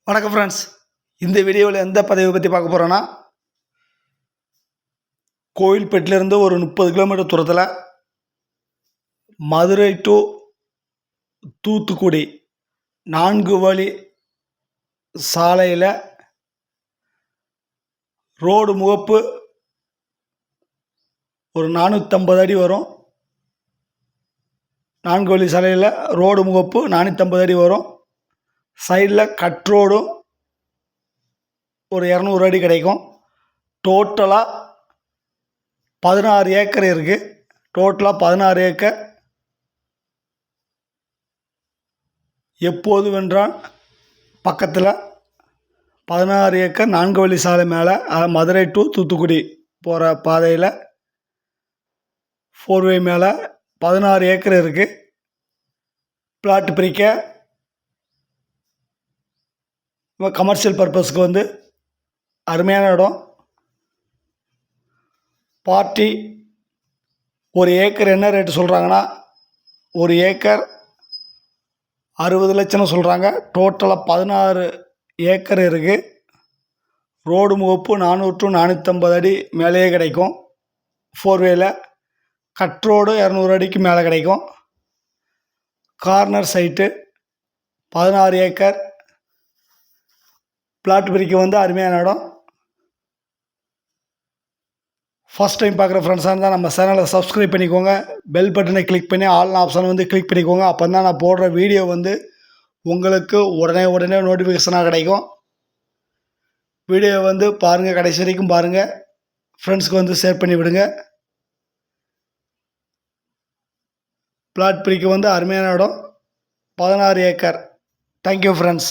வணக்கம் ஃப்ரெண்ட்ஸ். இந்த வீடியோவில் எந்த பதிவை பற்றி பார்க்க போகிறோன்னா, கோயில்பேட்டிலேருந்து ஒரு 30 கிலோமீட்டர் தூரத்தில் மதுரை டு தூத்துக்குடி 4 வழி சாலையில் ரோடு முகப்பு ஒரு 450 அடி வரும். 4 வழி சாலையில் ரோடு முகப்பு 450 அடி வரும். சைடில் கட் ரோடும் ஒரு 200 அடி கிடைக்கும். டோட்டலாக 16 ஏக்கர் இருக்குது. டோட்டலாக 16 ஏக்கர். எப்போது வென்றால் பக்கத்தில் 16 ஏக்கர் 4 வழி சாலை மேலே மதுரை டு தூத்துக்குடி போகிற பாதையில் 4 வே மேலே 16 ஏக்கர் இருக்குது. பிளாட் பிரிக்க கமர்ஷியல் பர்பஸ்க்கு அருமையான இடம். பார்ட்டி ஒரு ஏக்கர் என்ன ரேட்டு சொல்கிறாங்கன்னா, ஒரு ஏக்கர் 60 லட்சம்னு சொல்கிறாங்க. டோட்டலாக 16 ஏக்கர் இருக்குது. ரோடு முகப்பு 400 to 450 அடி மேலேயே கிடைக்கும். 4 வேல கட் ரோடு 200 அடிக்கு மேலே கிடைக்கும். Corner site 16 acre. பிளாட் பிரிக்க அருமையான இடம். ஃபஸ்ட் டைம் பார்க்குற ஃப்ரெண்ட்ஸாக இருந்தால் நம்ம சேனலை சப்ஸ்கிரைப் பண்ணிக்கோங்க. பெல் பட்டனை கிளிக் பண்ணி ஆல் ஆப்ஷன் கிளிக் பண்ணிக்கோங்க. அப்போ தான் நான் போடுற வீடியோ உங்களுக்கு உடனே நோட்டிஃபிகேஷனாக கிடைக்கும். வீடியோ பாருங்கள், கடைசி வரைக்கும் பாருங்கள். ஃப்ரெண்ட்ஸ்க்கு ஷேர் பண்ணி விடுங்க. பிளாட் பிரிக்க அருமையான இடம். 16 ஏக்கர். Thank you friends.